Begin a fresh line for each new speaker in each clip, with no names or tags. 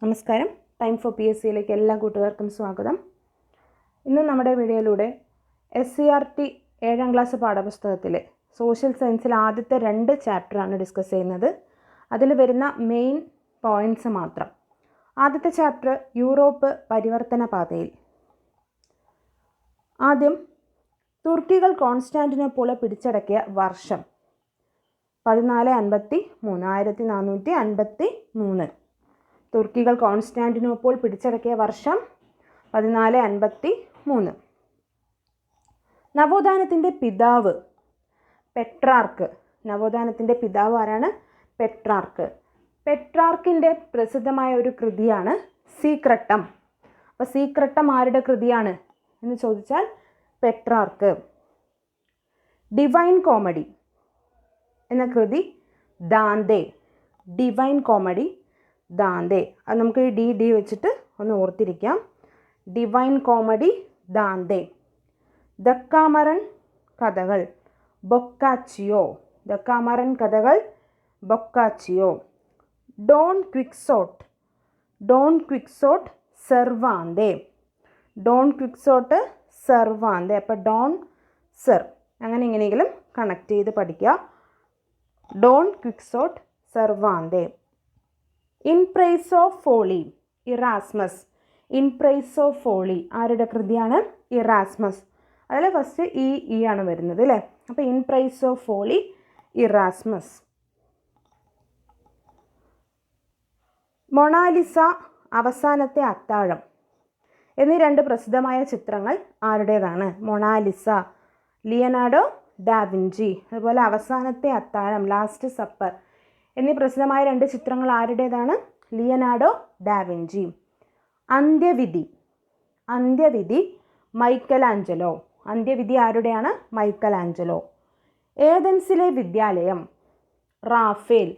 നമസ്കാരം. Time for P S സിയിലേക്ക് എല്ലാ കൂട്ടുകാർക്കും സ്വാഗതം. ഇന്ന് നമ്മുടെ വീഡിയോയിലൂടെ SCERT 7ാം ക്ലാസ് പാഠപുസ്തകത്തിലെ സോഷ്യൽ സയൻസിലെ ആദ്യത്തെ 2 ചാപ്റ്ററാണ് ഡിസ്കസ് ചെയ്യുന്നത്. അതിൽ വരുന്ന മെയിൻ പോയിൻറ്റ്സ് മാത്രം. ആദ്യത്തെ ചാപ്റ്റർ യൂറോപ്പ് പരിവർത്തന പാതയിൽ. ആദ്യം തുർക്കികൾ കോൺസ്റ്റാന്റിനോപ്പിളെ പിടിച്ചടക്കിയ വർഷം 1453. തുർക്കികൾ കോൺസ്റ്റാന്റിനോപ്പിൾ പിടിച്ചടക്കിയ വർഷം 1453. നവോത്ഥാനത്തിൻ്റെ പിതാവ് പെട്രാർക്ക്. നവോത്ഥാനത്തിൻ്റെ പിതാവ് ആരാണ്? പെട്രാർക്ക്. പെട്രാർക്കിൻ്റെ പ്രസിദ്ധമായ ഒരു കൃതിയാണ് സീക്രട്ടം. അപ്പോൾ സീക്രട്ടം ആരുടെ കൃതിയാണ് എന്ന് ചോദിച്ചാൽ പെട്രാർക്ക്. ഡിവൈൻ കോമഡി എന്ന കൃതി ദാന്തെ. Divine comedy Dante. അത് നമുക്ക് ഈ ഡി വെച്ചിട്ട് ഒന്ന് ഓർത്തിരിക്കാം. Divine comedy Dante. ദക്കാമറൻ കഥകൾ ബൊക്കാച്ചിയോ. ദക്കാമറൻ കഥകൾ Boccaccio. Don Quixote. Don Quixote Cervantes. Don Quixote Cervantes. അപ്പോൾ ഡോൺ സെർ അങ്ങനെ എങ്ങനെയെങ്കിലും കണക്ട് ചെയ്ത് പഠിക്കുക. Don Quixote Cervantes. In praise of folly Erasmus. In praise of folly ആരുടെ കൃതിയാണ്? ഇറാസ്മസ്. അതിൽ ഫസ്റ്റ് ഇ ആണ് വരുന്നത് അല്ലേ. അപ്പോൾ in praise of folly Erasmus. Mona Lisa, അവസാനത്തെ അത്താഴം എന്നീ 2 പ്രസിദ്ധമായ ചിത്രങ്ങൾ ആരുടേതാണ്? Mona Lisa Leonardo da Vinci. അതുപോലെ അവസാനത്തെ അത്താഴം ലാസ്റ്റ് സപ്പർ എന്നീ പ്രസിദ്ധമായ 2 ചിത്രങ്ങൾ ആരുടേതാണ്? Leonardo da Vinci. അന്ത്യവിധി. അന്ത്യവിധി മൈക്കലാഞ്ചലോ. അന്ത്യവിധി ആരുടെയാണ്? മൈക്കലാഞ്ചലോ. ഏതൻസിലെ വിദ്യാലയം റാഫേൽ.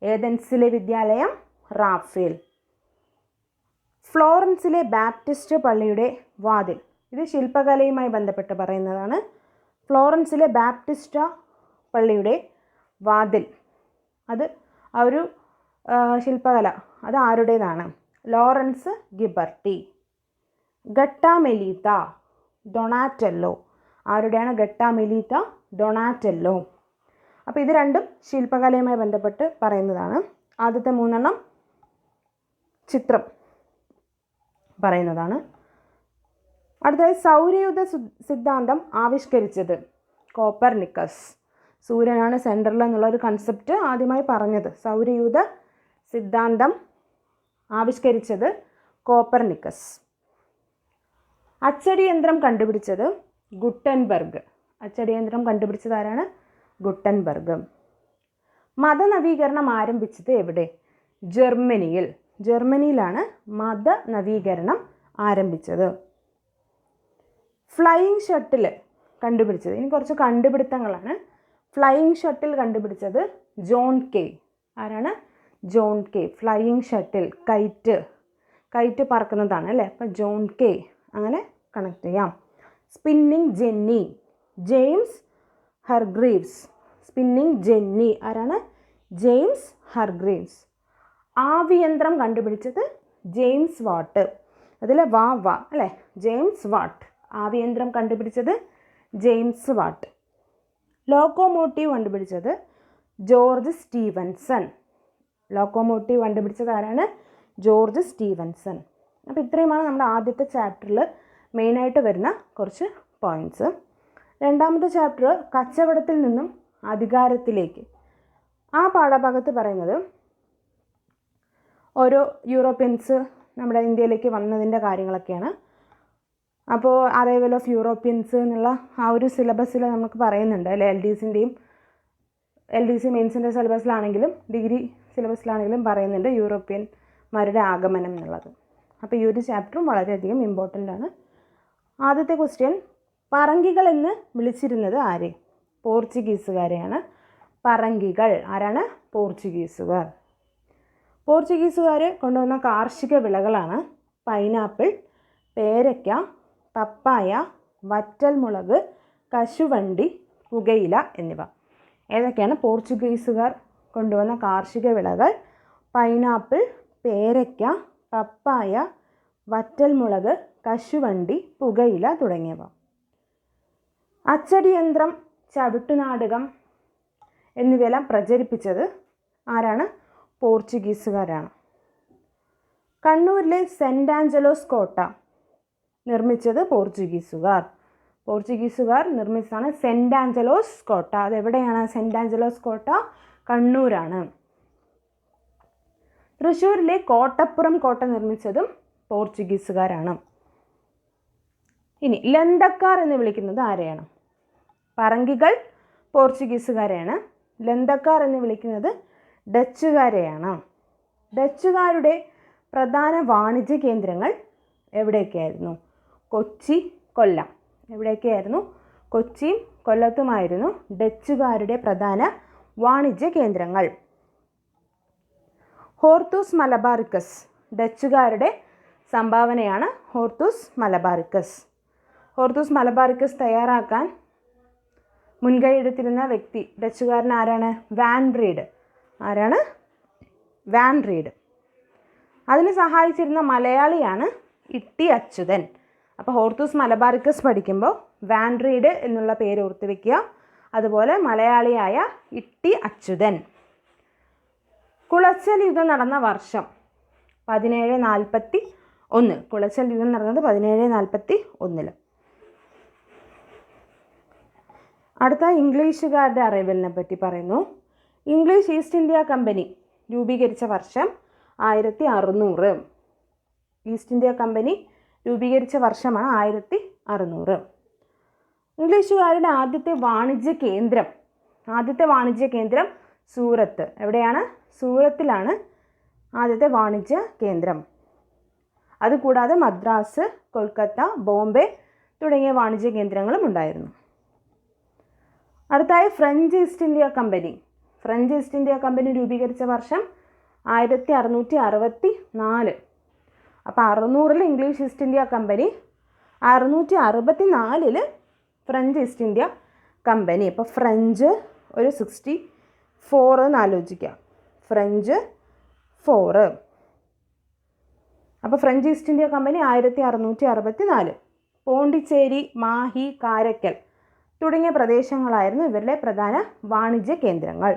ഏതൻസിലെ വിദ്യാലയം റാഫേൽ. ഫ്ലോറൻസിലെ ബാപ്റ്റിസ്റ്റ് പള്ളിയുടെ വാതിൽ. ഇത് ശില്പകലയുമായി ബന്ധപ്പെട്ട് പറയുന്നതാണ്. ഫ്ലോറൻസിലെ ബാപ്റ്റിസ്റ്റ പള്ളിയുടെ വാതിൽ, അത് ആ ഒരു ശില്പകല അത് ആരുടേതാണ്? Lawrence Ghiberti. ഗട്ടാമെലീത്ത ഡൊണാറ്റെല്ലോ. ആരുടെയാണ്? ഗട്ടാമെലീത്ത ഡൊണാറ്റെല്ലോ. അപ്പോൾ ഇത് 2 ശില്പകലയുമായി ബന്ധപ്പെട്ട് പറയുന്നതാണ്. ആദ്യത്തെ 3 ചിത്രം പറയുന്നതാണ്. അടുത്തതായി സൗരയൂഥ സിദ്ധാന്തം ആവിഷ്കരിച്ചത് കോപ്പർനിക്കസ്. സൂര്യനാണ് സെൻറ്ററിൽ എന്നുള്ളൊരു കൺസെപ്റ്റ് ആദ്യമായി പറഞ്ഞത്. സൗരയൂഥ സിദ്ധാന്തം ആവിഷ്കരിച്ചത് കോപ്പർനിക്കസ്. അച്ചടിയന്ത്രം കണ്ടുപിടിച്ചത് ഗുട്ടൻബർഗ്. അച്ചടിയന്ത്രം കണ്ടുപിടിച്ചത് ആരാണ്? ഗുട്ടൻബർഗ്. മതനവീകരണം ആരംഭിച്ചത് എവിടെ? ജർമ്മനിയിൽ. ജർമ്മനിയിലാണ് മതനവീകരണം ആരംഭിച്ചത്. ഫ്ലൈയിങ് ഷട്ടിൽ കണ്ടുപിടിച്ചത്, ഇനി കുറച്ച് കണ്ടുപിടുത്തങ്ങളാണ്. ഫ്ലൈയിങ് ഷട്ടിൽ കണ്ടുപിടിച്ചത് ജോൺ കെ. ആരാണ്? John Kay. Flying shuttle kite പറക്കുന്നതാണ് അല്ലേ. അപ്പോൾ ജോൺ കെ അങ്ങനെ കണക്ട് ചെയ്യാം. Spinning jenny James Hargreaves. Spinning jenny ആരാണ്? James Hargreaves. ആവിയന്ത്രം കണ്ടുപിടിച്ചത് ജെയിംസ് വാട്ട്. അതിൽ വാ അല്ലേ. James Watt. ആവിയന്ത്രം കണ്ടുപിടിച്ചത് ജെയിംസ് വാട്ട്. ലോക്കോമോട്ടീവ് കണ്ടുപിടിച്ചത് ജോർജ് സ്റ്റീവൻസൺ. ലോക്കോമോട്ടീവ് കണ്ടുപിടിച്ചത് ആരാണ്? George Stephenson. അപ്പോൾ ഇത്രയുമാണ് നമ്മുടെ ആദ്യത്തെ ചാപ്റ്ററിൽ മെയിനായിട്ട് വരുന്ന കുറച്ച് പോയിൻറ്റ്സ്. രണ്ടാമത്തെ ചാപ്റ്റർ കച്ചവടത്തിൽ നിന്നും അധികാരത്തിലേക്ക്. ആ പാഠഭാഗത്ത് പറയുന്നത് ഓരോ യൂറോപ്യൻസ് നമ്മുടെ ഇന്ത്യയിലേക്ക് വന്നതിൻ്റെ കാര്യങ്ങളൊക്കെയാണ്. അപ്പോൾ അറൈവൽ ഓഫ് യൂറോപ്യൻസ് എന്നുള്ള ആ ഒരു സിലബസിൽ നമുക്ക് പറയുന്നുണ്ട് അല്ലേ. LDC മെയിൻസിൻ്റെ സിലബസിലാണെങ്കിലും ഡിഗ്രി സിലബസിലാണെങ്കിലും പറയുന്നുണ്ട് യൂറോപ്യന്മാരുടെ ആഗമനം എന്നുള്ളത്. അപ്പോൾ ഈ ഒരു ചാപ്റ്ററും വളരെയധികം ഇമ്പോർട്ടൻ്റ് ആണ്. ആദ്യത്തെ ക്വസ്റ്റ്യൻ, പറങ്കികൾ എന്ന് വിളിച്ചിരുന്നത് ആരെ? പോർച്ചുഗീസുകാരെയാണ് പറങ്കികൾ. ആരാണ്? പോർച്ചുഗീസുകാർ. പോർച്ചുഗീസുകാർ കൊണ്ടുവന്ന കാർഷിക വിളകളാണ് പൈനാപ്പിൾ, പേരയ്ക്ക, പപ്പായ, വറ്റൽമുളക്, കശുവണ്ടി, പുകയില എന്നിവ. ഏതൊക്കെയാണ് പോർച്ചുഗീസുകാർ കൊണ്ടുവന്ന കാർഷിക വിളകൾ? പൈനാപ്പിൾ, പേരയ്ക്ക, പപ്പായ, വറ്റൽമുളക്, കശുവണ്ടി, പുകയില തുടങ്ങിയവ. അച്ചടിയന്ത്രം, ചവിട്ടുനാടകം എന്നിവയെല്ലാം പ്രചരിപ്പിച്ചത് ആരാണ്? പോർച്ചുഗീസുകാരാണ്. കണ്ണൂരിലെ സെൻറ് ആഞ്ചലോസ് കോട്ട നിർമ്മിച്ചത് പോർച്ചുഗീസുകാർ. പോർച്ചുഗീസുകാർ നിർമ്മിച്ചതാണ് സെൻറ് ആഞ്ചലോസ് കോട്ട. അതെവിടെയാണ് സെൻറ് ആഞ്ചലോസ് കോട്ട? കണ്ണൂരാണ്. തൃശ്ശൂരിലെ കോട്ടപ്പുറം കോട്ട നിർമ്മിച്ചതും പോർച്ചുഗീസുകാരാണ്. ഇനി ലന്തക്കാർ എന്ന് വിളിക്കുന്നത് ആരെയാണ്? പറങ്കികൾ പോർച്ചുഗീസുകാരെയാണ്. ലന്തക്കാർ എന്ന് വിളിക്കുന്നത് ഡച്ചുകാരെയാണ്. ഡച്ചുകാരുടെ പ്രധാന വാണിജ്യ കേന്ദ്രങ്ങൾ എവിടെയൊക്കെയായിരുന്നു? കൊച്ചി, കൊല്ലം. എവിടെയൊക്കെയായിരുന്നു? കൊച്ചിയും കൊല്ലത്തുമായിരുന്നു ഡച്ചുകാരുടെ പ്രധാന വാണിജ്യ കേന്ദ്രങ്ങൾ. ഹോർത്തൂസ് മലബാറിക്കസ് ഡച്ചുകാരുടെ സംഭാവനയാണ്. Hortus Malabaricus. ഹോർത്തൂസ് മലബാറിക്കസ് തയ്യാറാക്കാൻ മുൻകൈയെടുത്തിരുന്ന വ്യക്തി ഡച്ചുകാരൻ ആരാണ്? Van Rheede. ആരാണ്? Van Rheede. അതിന് സഹായിച്ചിരുന്ന മലയാളിയാണ് ഇട്ടി അച്യുതൻ. അപ്പോൾ ഹോർത്തൂസ് മലബാറിക്കസ് പഠിക്കുമ്പോൾ വാൻ റീഡ് എന്നുള്ള പേര് ഓർത്ത് വയ്ക്കുക. അതുപോലെ മലയാളിയായ ഇട്ടി അച്യുതൻ. കുളച്ചൽ യുദ്ധം നടന്ന വർഷം 1741. കുളച്ചൽ യുദ്ധം നടന്നത് 1741. അടുത്ത ഇംഗ്ലീഷുകാരുടെ അറൈവലിനെ പറ്റി പറയുന്നു. ഇംഗ്ലീഷ് ഈസ്റ്റ് ഇന്ത്യ കമ്പനി രൂപീകരിച്ച വർഷം 1600. ഈസ്റ്റ് ഇന്ത്യ കമ്പനി രൂപീകരിച്ച വർഷമാണ് 1600. ഇംഗ്ലീഷുകാരുടെ ആദ്യത്തെ വാണിജ്യ കേന്ദ്രം സൂറത്ത്. എവിടെയാണ്? സൂറത്തിലാണ് ആദ്യത്തെ വാണിജ്യ കേന്ദ്രം. അതുകൂടാതെ മദ്രാസ്, കൊൽക്കത്ത, ബോംബെ തുടങ്ങിയ വാണിജ്യ കേന്ദ്രങ്ങളും ഉണ്ടായിരുന്നു. അടുത്തായി French east India company. French east India company രൂപീകരിച്ച വർഷം 1664. അപ്പോൾ 600 English east India company, 664 French east India company. അപ്പോൾ ഫ്രഞ്ച് ഒരു 64 എന്ന് ആലോചിക്കുക. ഫ്രഞ്ച് 4. അപ്പോൾ French east India company 1664. Pondicherry, Mahe, Karaikal തുടങ്ങിയ പ്രദേശങ്ങളായിരുന്നു ഇവരുടെ പ്രധാന വാണിജ്യ കേന്ദ്രങ്ങൾ.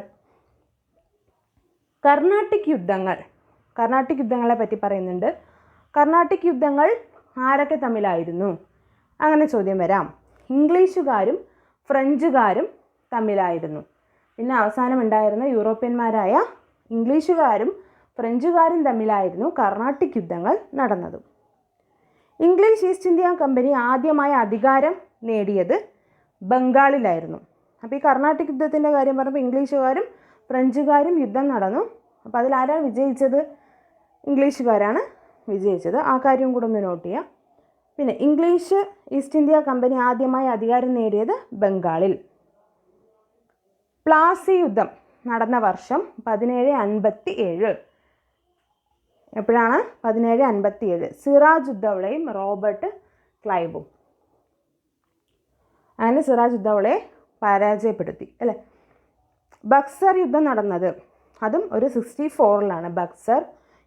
കർണാട്ടിക് യുദ്ധങ്ങളെ പറ്റി പറയുന്നുണ്ട്. കർണാട്ടിക് യുദ്ധങ്ങൾ ആരൊക്കെ തമ്മിലായിരുന്നു? അങ്ങനെ ചോദ്യം വരാം. ഇംഗ്ലീഷുകാരും ഫ്രഞ്ചുകാരും തമ്മിലായിരുന്നു. പിന്നെ അവസാനം ഉണ്ടായിരുന്ന യൂറോപ്യന്മാരായ ഇംഗ്ലീഷുകാരും ഫ്രഞ്ചുകാരും തമ്മിലായിരുന്നു കർണാട്ടിക് യുദ്ധങ്ങൾ നടന്നത്. ഇംഗ്ലീഷ് ഈസ്റ്റ് ഇന്ത്യ കമ്പനി ആദ്യമായി അധികാരം നേടിയത് ബംഗാളിലായിരുന്നു. അപ്പോൾ ഈ കർണാട്ടിക് യുദ്ധത്തിൻ്റെ കാര്യം പറയുമ്പോൾ ഇംഗ്ലീഷുകാരും ഫ്രഞ്ചുകാരും യുദ്ധം നടന്നു. അപ്പോൾ അതിലാരാണ് വിജയിച്ചത്? ഇംഗ്ലീഷുകാരാണ് വിജയിച്ചത്. ആ കാര്യം കൂടെ ഒന്ന് നോട്ട് ചെയ്യുക. പിന്നെ ഇംഗ്ലീഷ് ഈസ്റ്റ് ഇന്ത്യ കമ്പനി ആദ്യമായി അധികാരം നേടിയത് ബംഗാളിൽ. പ്ലാസി യുദ്ധം നടന്ന വർഷം 1757. എപ്പോഴാണ്? 1757. സിറാജ് ഉദ്ദൗളയും റോബർട്ട് ക്ലൈവും. അങ്ങനെ സിറാജ് ഉദ്ദൗളയെ പരാജയപ്പെടുത്തി അല്ലേ. ബക്സർ യുദ്ധം നടന്നത് അതും ഒരു 64. ബക്സർ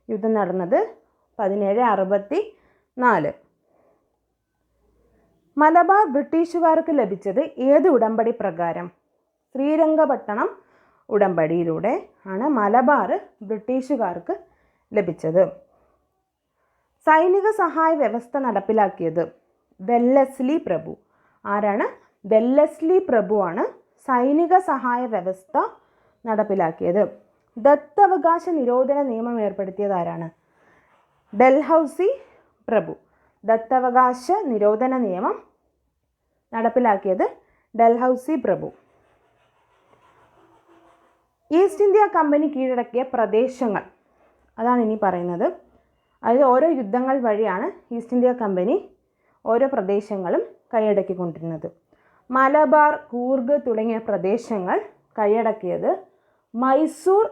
യുദ്ധം നടന്നത് 1764. മലബാർ ബ്രിട്ടീഷുകാർക്ക് ലഭിച്ചത് ഏത് ഉടമ്പടി പ്രകാരം? ശ്രീരംഗപട്ടണം ഉടമ്പടിയിലൂടെ ആണ് മലബാർ ബ്രിട്ടീഷുകാർക്ക് ലഭിച്ചത്. സൈനിക സഹായ വ്യവസ്ഥ നടപ്പിലാക്കിയത് വെല്ലസ്ലി പ്രഭു. ആരാണ്? വെല്ലസ്ലി പ്രഭുവാണ് സൈനിക സഹായ വ്യവസ്ഥ നടപ്പിലാക്കിയത്. ദത്തവകാശ നിരോധന നിയമം ഏർപ്പെടുത്തിയത് ആരാണ്? ഡൽഹൌസി പ്രഭു. ദത്തവകാശ നിരോധന നിയമം നടപ്പിലാക്കിയത് ഡൽഹൌസി പ്രഭു. ഈസ്റ്റ് ഇന്ത്യ കമ്പനി കീഴടക്കിയ പ്രദേശങ്ങൾ അതാണ് ഇനി പറയുന്നത്. അതായത് ഓരോ യുദ്ധങ്ങൾ വഴിയാണ് ഈസ്റ്റ് ഇന്ത്യ കമ്പനി ഓരോ പ്രദേശങ്ങളും കൈയടക്കിക്കൊണ്ടിരുന്നത്. മലബാർ, കൂർഗ് തുടങ്ങിയ പ്രദേശങ്ങൾ കൈയടക്കിയത് മൈസൂർ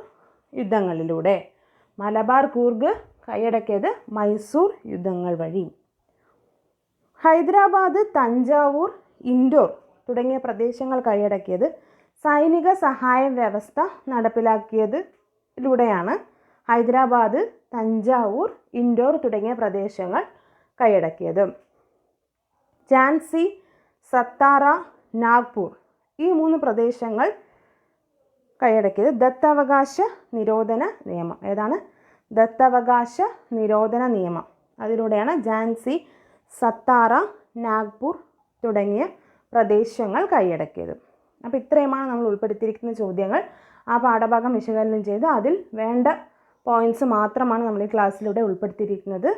യുദ്ധങ്ങളിലൂടെ. മലബാർ, കൂർഗ് കൈയടക്കിയത് മൈസൂർ യുദ്ധങ്ങൾ വഴി. ഹൈദരാബാദ്, തഞ്ചാവൂർ, ഇൻഡോർ തുടങ്ങിയ പ്രദേശങ്ങൾ കൈയടക്കിയത് സൈനിക സഹായ വ്യവസ്ഥ നടപ്പിലാക്കിയതിലൂടെയാണ്. ഹൈദരാബാദ്, തഞ്ചാവൂർ, ഇൻഡോർ തുടങ്ങിയ പ്രദേശങ്ങൾ കൈയടക്കിയത്. ഝാൻസി, സത്താറ, നാഗ്പൂർ ഈ 3 പ്രദേശങ്ങൾ കൈയടക്കിയത് ദത്തവകാശ നിരോധന നിയമം. ഏതാണ്? ദത്തവകാശ നിരോധന നിയമം. അതിലൂടെയാണ് ഝാൻസി, സത്താറ, നാഗ്പൂർ തുടങ്ങിയ പ്രദേശങ്ങൾ കൈയടക്കിയത്. അപ്പോൾ ഇത്രയുമാണ് നമ്മൾ ഉൾപ്പെടുത്തിയിരിക്കുന്ന ചോദ്യങ്ങൾ. ആ പാഠഭാഗം വിശകലനം ചെയ്ത് അതിൽ വേണ്ട പോയിൻറ്റ്സ് മാത്രമാണ് നമ്മൾ ഈ ക്ലാസ്സിലൂടെ ഉൾപ്പെടുത്തിയിരിക്കുന്നത്.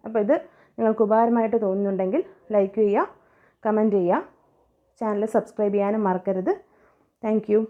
അപ്പോൾ ഇത് നിങ്ങൾക്ക് ഉപകാരമായിട്ട് തോന്നുന്നുണ്ടെങ്കിൽ ലൈക്ക് ചെയ്യുക, കമൻറ്റ് ചെയ്യുക, ചാനൽ സബ്സ്ക്രൈബ് ചെയ്യാനും മറക്കരുത്. Thank you.